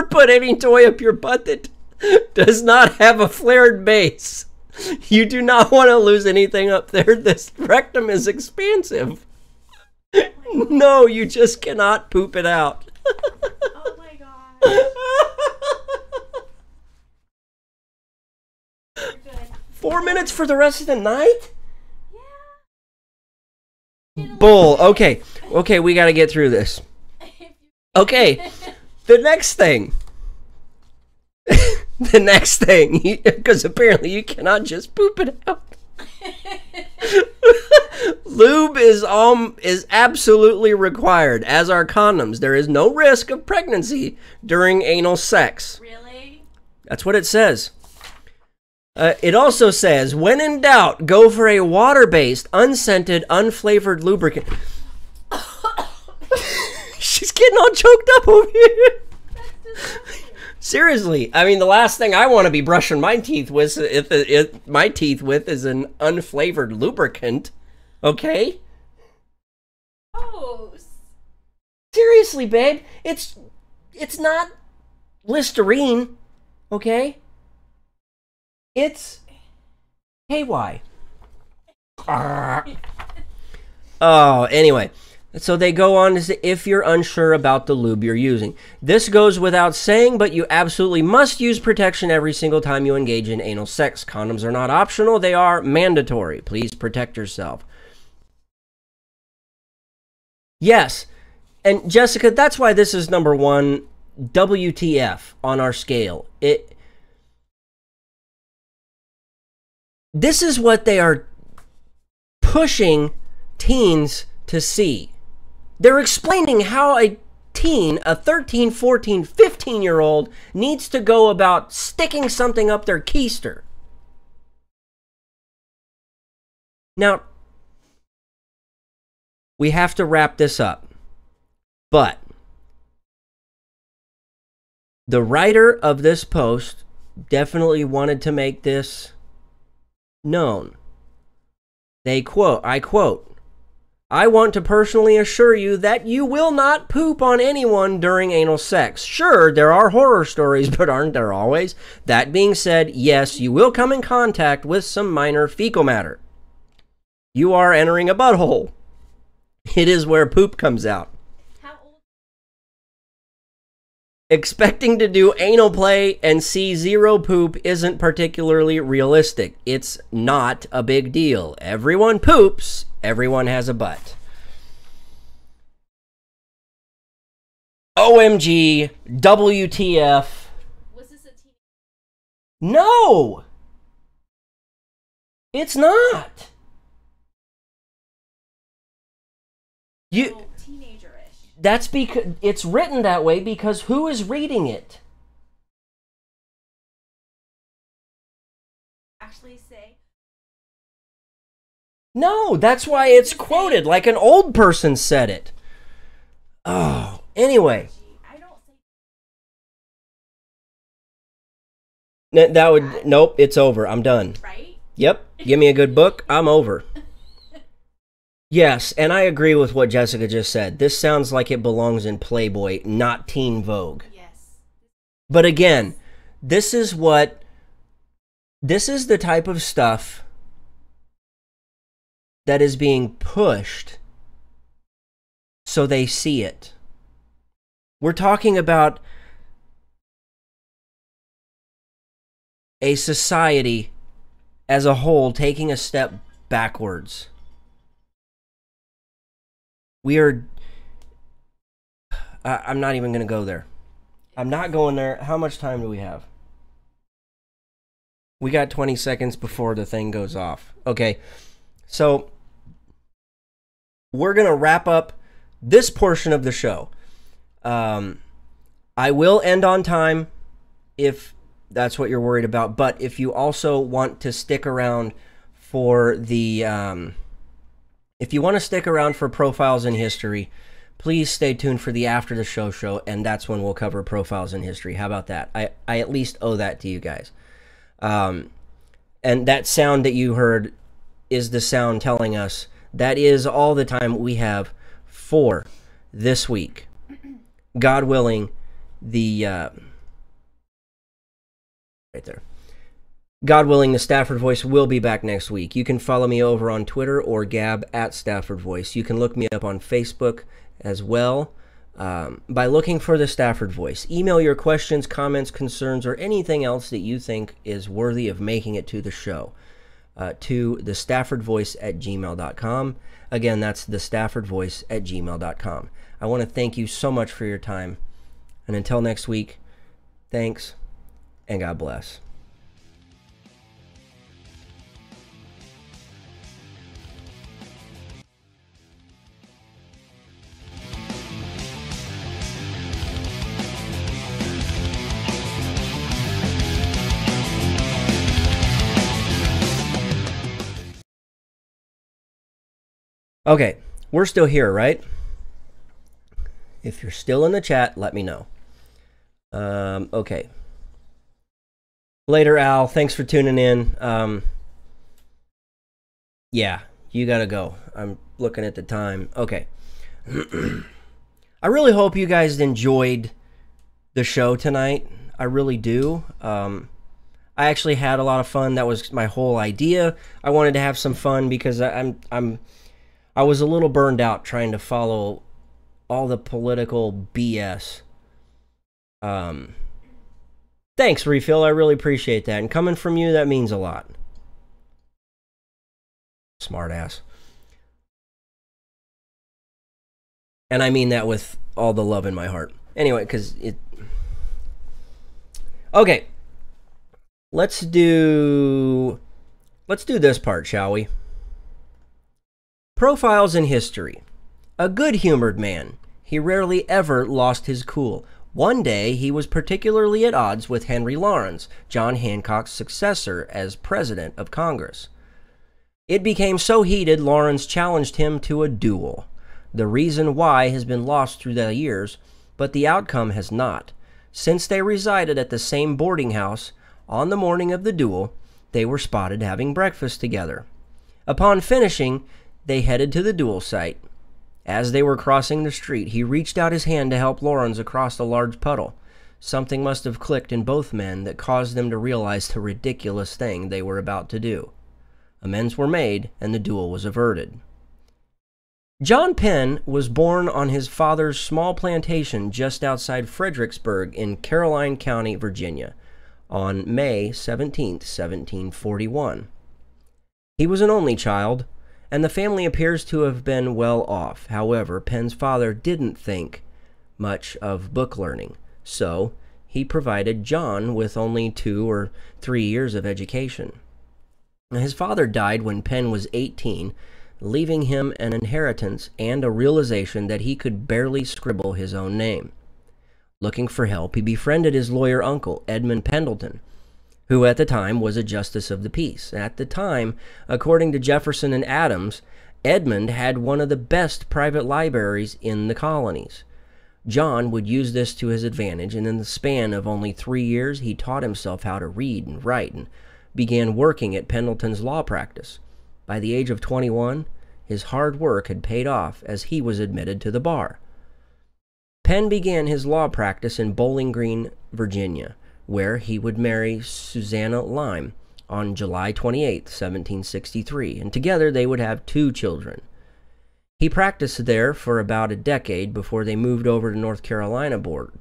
put any toy up your butt that does not have a flared base. You do not want to lose anything up there. This rectum is expansive. No, you just cannot poop it out. Oh my god. 4 minutes for the rest of the night? Yeah. Bull. Okay, we got to get through this. Okay, the next thing. The next thing, because apparently you cannot just poop it out. Lube is absolutely required, as are condoms. There is no risk of pregnancy during anal sex. Really? That's what it says. It also says, when in doubt, go for a water-based, unscented, unflavored lubricant. She's getting all choked up over here. Seriously, I mean, the last thing I want to be brushing my teeth with, is an unflavored lubricant. Okay? Oh. Seriously, babe. It's not Listerine. Okay? It's KY. Oh, anyway. So they go on to say, if you're unsure about the lube you're using. This goes without saying, but you absolutely must use protection every single time you engage in anal sex. Condoms are not optional, they are mandatory. Please protect yourself. Yes. And Jessica, that's why this is number one WTF on our scale. This is what they are pushing teens to see. They're explaining how a teen, a 13, 14, 15-year-old, needs to go about sticking something up their keister. Now, we have to wrap this up, but the writer of this post definitely wanted to make this known. They quote, I quote, "I want to personally assure you that you will not poop on anyone during anal sex. Sure, there are horror stories, but aren't there always? That being said, yes, you will come in contact with some minor fecal matter. You are entering a butthole. It is where poop comes out. Expecting to do anal play and see zero poop isn't particularly realistic. It's not a big deal. Everyone poops. Everyone has a butt." OMG. WTF. Was this a teen? No! It's not. You... Teenager-ish. That's because it's written that way because who is reading it? Actually say. No, that's why it's quoted like an old person said it. Oh, anyway. I don't say. That would, nope, it's over. I'm done. Right? Yep, give me a good book. I'm over. Yes, and I agree with what Jessica just said. This sounds like it belongs in Playboy, not Teen Vogue. Yes. But again, this is the type of stuff that is being pushed so they see it. We're talking about a society as a whole taking a step backwards. I'm not even going to go there. I'm not going there. How much time do we have? We got 20 seconds before the thing goes off. Okay, so we're going to wrap up this portion of the show. I will end on time if that's what you're worried about. But if you also want to stick around for the... if you want to stick around for Profiles in History, please stay tuned for the After the Show, and that's when we'll cover Profiles in History. How about that? I at least owe that to you guys. And that sound that you heard is the sound telling us that is all the time we have for this week. God willing, right there. God willing, the Stafford Voice will be back next week. You can follow me over on Twitter or Gab at Stafford Voice. You can look me up on Facebook as well by looking for the Stafford Voice. Email your questions, comments, concerns, or anything else that you think is worthy of making it to the show to thestaffordvoice@gmail.com. Again, that's thestaffordvoice@gmail.com. I want to thank you so much for your time. And until next week, thanks and God bless. Okay, we're still here, right? If you're still in the chat, let me know. Okay. Later, Al. Thanks for tuning in. Yeah, you gotta go. I'm looking at the time. Okay. I really hope you guys enjoyed the show tonight. I really do. I actually had a lot of fun. That was my whole idea. I wanted to have some fun because I was a little burned out trying to follow all the political BS. Thanks, Refill. I really appreciate that. And coming from you, that means a lot. Smart ass. And I mean that with all the love in my heart. Anyway, because it... Okay. Let's do this part, shall we? Profiles in history. A good-humored man. He rarely ever lost his cool. One day, he was particularly at odds with Henry Laurens, John Hancock's successor as President of Congress. It became so heated, Laurens challenged him to a duel. The reason why has been lost through the years, but the outcome has not. Since they resided at the same boarding house, on the morning of the duel, they were spotted having breakfast together. Upon finishing, they headed to the duel site. As they were crossing the street, he reached out his hand to help Laurens across a large puddle. Something must have clicked in both men that caused them to realize the ridiculous thing they were about to do. Amends were made, and the duel was averted. John Penn was born on his father's small plantation just outside Fredericksburg in Caroline County, Virginia, on May 17, 1741. He was an only child, and the family appears to have been well off. However, Penn's father didn't think much of book learning, so he provided John with only 2 or 3 years of education. His father died when Penn was 18, leaving him an inheritance and a realization that he could barely scribble his own name. Looking for help, he befriended his lawyer uncle, Edmund Pendleton, who at the time was a justice of the peace. At the time, according to Jefferson and Adams, Edmund had one of the best private libraries in the colonies. John would use this to his advantage, and in the span of only 3 years, he taught himself how to read and write and began working at Pendleton's law practice. By the age of 21, his hard work had paid off as he was admitted to the bar. Penn began his law practice in Bowling Green, Virginia, where he would marry Susanna Lyme on July 28, 1763, and together they would have 2 children. He practiced there for about a decade before they moved over the North Carolina border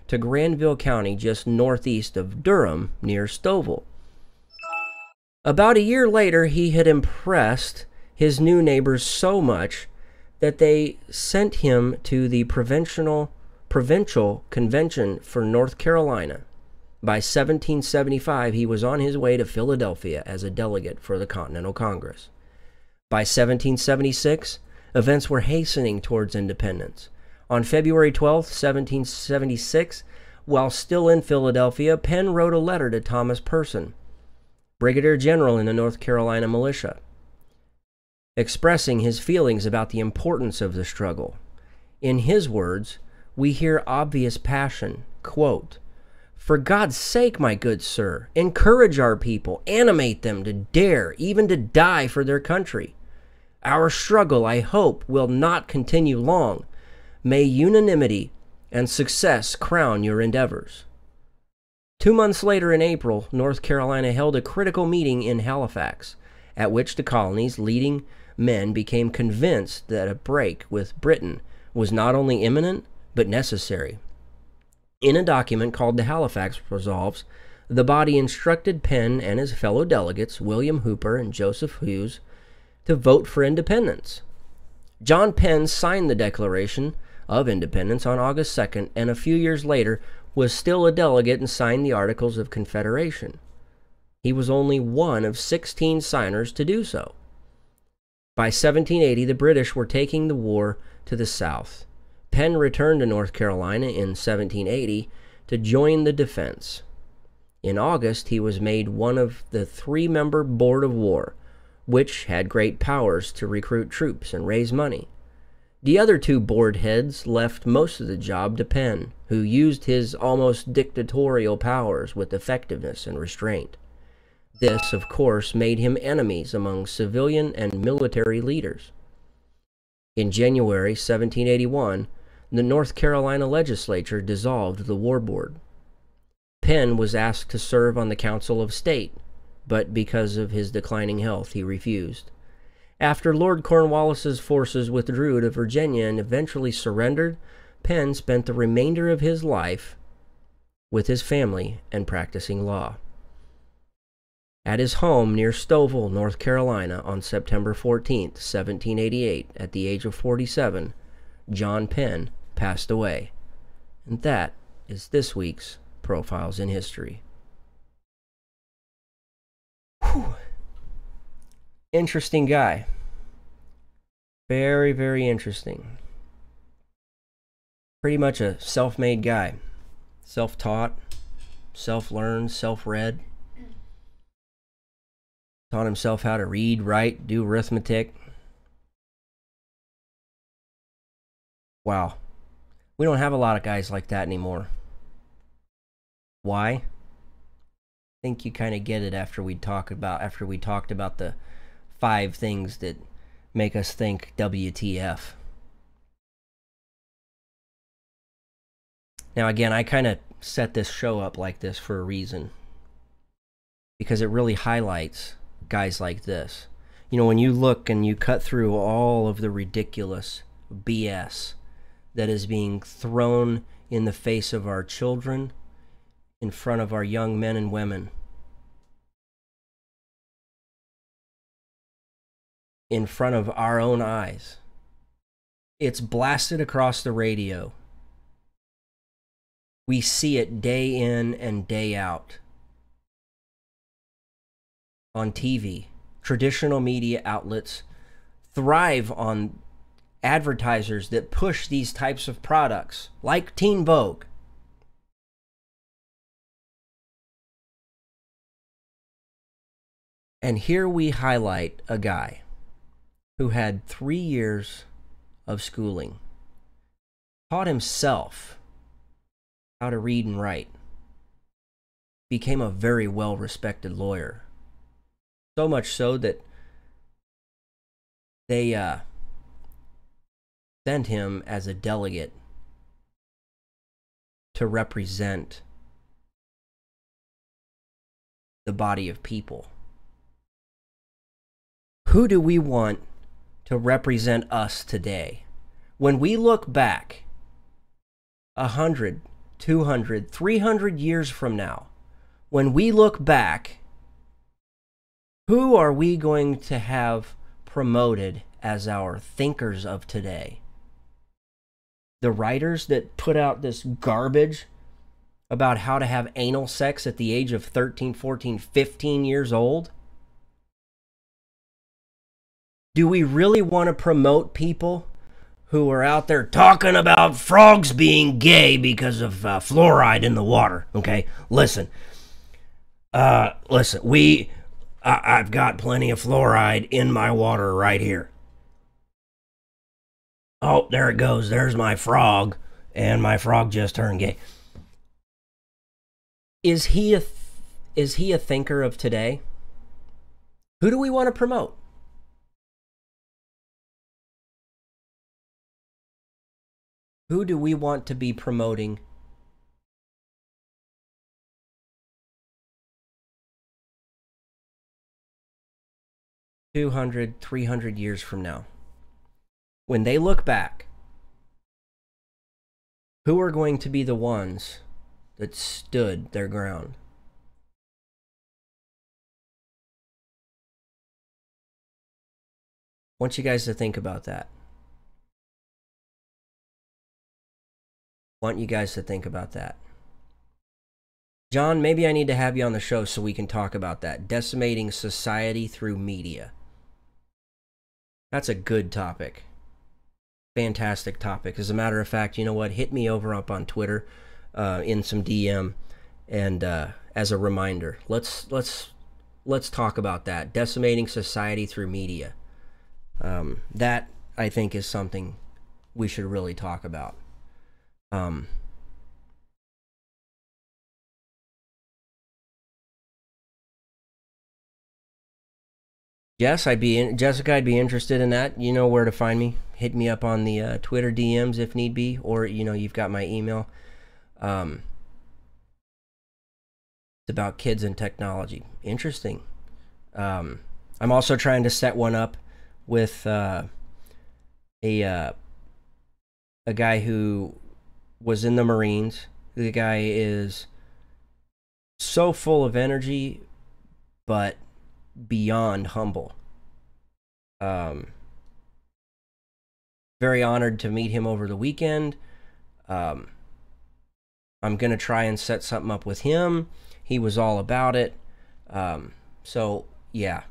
to Granville County, just northeast of Durham, near Stouffville. About a year later, he had impressed his new neighbors so much that they sent him to the Provincial Convention for North Carolina. By 1775, he was on his way to Philadelphia as a delegate for the Continental Congress. By 1776, events were hastening towards independence. On February 12, 1776, while still in Philadelphia, Penn wrote a letter to Thomas Person, Brigadier General in the North Carolina militia, expressing his feelings about the importance of the struggle. In his words, we hear obvious passion, quote, "For God's sake, my good sir, encourage our people, animate them to dare, even to die for their country. Our struggle, I hope, will not continue long. May unanimity and success crown your endeavors." 2 months later, in April, North Carolina held a critical meeting in Halifax, at which the colony's leading men became convinced that a break with Britain was not only imminent, but necessary. In a document called the Halifax Resolves, the body instructed Penn and his fellow delegates, William Hooper and Joseph Hughes, to vote for independence. John Penn signed the Declaration of Independence on August 2nd, and a few years later was still a delegate and signed the Articles of Confederation. He was only one of 16 signers to do so. By 1780, the British were taking the war to the south. Penn returned to North Carolina in 1780 to join the defense. In August, he was made one of the 3-member Board of War, which had great powers to recruit troops and raise money. The other 2 board heads left most of the job to Penn, who used his almost dictatorial powers with effectiveness and restraint. This, of course, made him enemies among civilian and military leaders. In January 1781, the North Carolina legislature dissolved the War Board. Penn was asked to serve on the Council of State, but because of his declining health, he refused. After Lord Cornwallis's forces withdrew to Virginia and eventually surrendered, Penn spent the remainder of his life with his family and practicing law. At his home near Stovall, North Carolina, on September 14, 1788, at the age of 47, John Penn passed away. And that is this week's Profiles in History. Whew. Interesting guy. Very, very interesting. Pretty much a self-made guy. Self-taught, self-learned, self-read. Taught himself how to read, write, do arithmetic. Wow. We don't have a lot of guys like that anymore. Why? I think you kind of get it after we talked about the 5 things that make us think WTF. Now again, I kind of set this show up like this for a reason, because it really highlights guys like this. You know, when you look and you cut through all of the ridiculous BS that is being thrown in the face of our children, in front of our young men and women, in front of our own eyes, it's blasted across the radio. We see it day in and day out. On TV, traditional media outlets thrive on advertisers that push these types of products, like Teen Vogue. And here we highlight a guy who had 3 years of schooling, taught himself how to read and write, became a very well-respected lawyer. So much so that they sent him as a delegate to represent the body of people. Who do we want to represent us today? When we look back 100, 200, 300 years from now, when we look back, who are we going to have promoted as our thinkers of today? The writers that put out this garbage about how to have anal sex at the age of 13, 14, 15 years old? Do we really want to promote people who are out there talking about frogs being gay because of fluoride in the water? Okay, listen. I've got plenty of fluoride in my water right here. Oh, there it goes. There's my frog, and my frog just turned gay. Is he a thinker of today? Who do we want to promote? Who do we want to be promoting? 200, 300 years from now, when they look back, who are going to be the ones that stood their ground? I want you guys to think about that. John, maybe I need to have you on the show so we can talk about that. Decimating society through media. That's a good topic. Fantastic topic. As a matter of fact, you know what? Hit me over up on Twitter in some DM, and as a reminder, let's talk about that. Decimating society through media. That, I think, is something we should really talk about. Jessica, I'd be interested in that. You know where to find me. Hit me up on the Twitter DMs if need be, or you've got my email. It's about kids and technology. Interesting. I'm also trying to set one up with a guy who was in the Marines. The guy is so full of energy, but beyond humble. Very honored to meet him over the weekend. I'm going to try and set something up with him. He was all about it. So, yeah.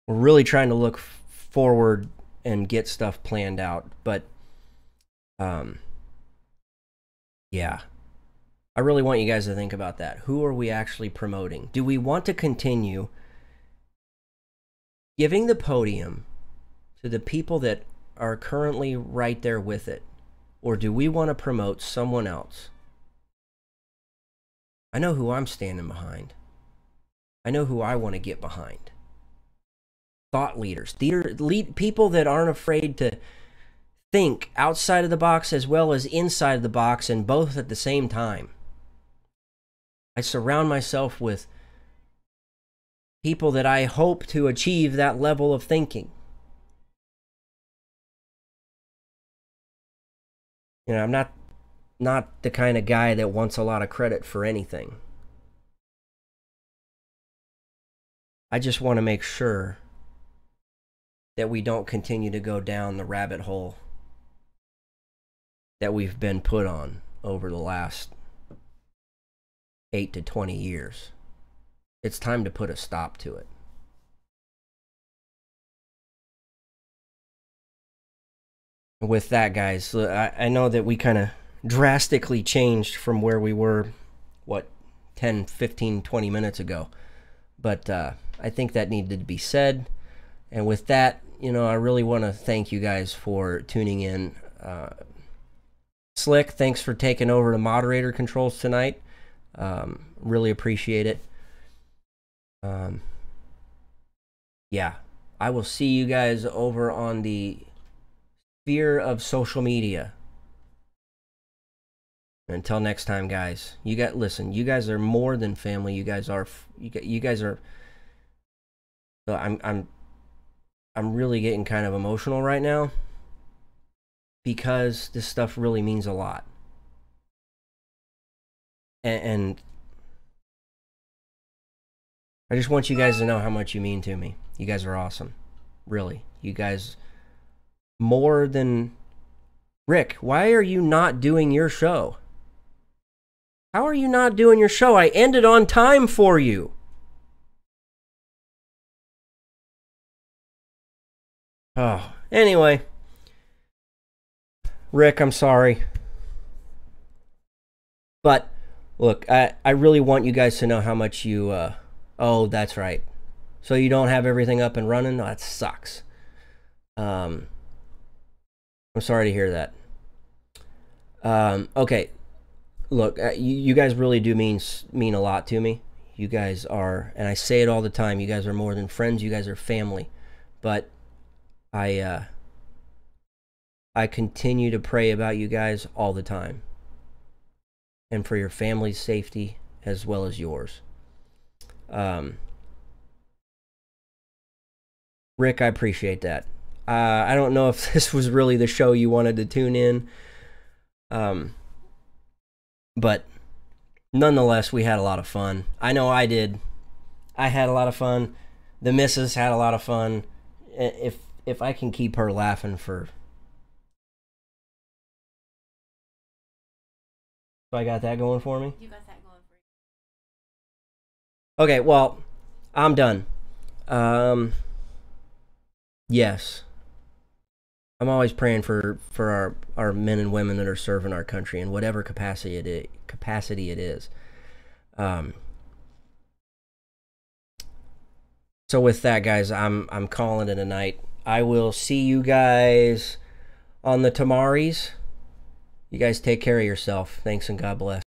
We're really trying to look forward and get stuff planned out. But, yeah. I really want you guys to think about that. Who are we actually promoting? Do we want to continue giving the podium to the people that are currently right there with it? Or do we want to promote someone else? I know who I'm standing behind. I know who I want to get behind. Thought leaders. People that aren't afraid to think outside of the box as well as inside of the box, and both at the same time. I surround myself with people that I hope to achieve that level of thinking. I'm not the kind of guy that wants a lot of credit for anything. I just want to make sure that we don't continue to go down the rabbit hole that we've been put on over the last 8 to 20 years. It's time to put a stop to it. With that, guys, I know that we kind of drastically changed from where we were, 10, 15, 20 minutes ago. But I think that needed to be said. And with that, I really want to thank you guys for tuning in. Slick, thanks for taking over the moderator controls tonight. Really appreciate it. Yeah, I will see you guys over on the sphere of social media. Until next time, guys. Listen, you guys are more than family. You guys are. I'm really getting kind of emotional right now because this stuff really means a lot. And I just want you guys to know how much you mean to me. You guys are awesome. Really. You guys, more than... Rick, why are you not doing your show? How are you not doing your show? I ended on time for you. Oh, anyway. Rick, I'm sorry. But, look, I really want you guys to know how much you... Oh, that's right. So you don't have everything up and running? Oh, that sucks. I'm sorry to hear that. Okay. Look, you guys really do mean a lot to me. You guys are, and I say it all the time, you guys are more than friends. You guys are family. But I continue to pray about you guys all the time. And for your family's safety as well as yours. Rick, I appreciate that. I don't know if this was really the show you wanted to tune in. But nonetheless, we had a lot of fun. I know I did. I had a lot of fun. The missus had a lot of fun. If I can keep her laughing for... So I got that going for me? You got that going for you. Okay, well, I'm done. Yes. I'm always praying for our men and women that are serving our country in whatever capacity it is. So with that, guys, I'm calling it a night. I will see you guys on the Tamaris. You guys take care of yourself. Thanks and God bless.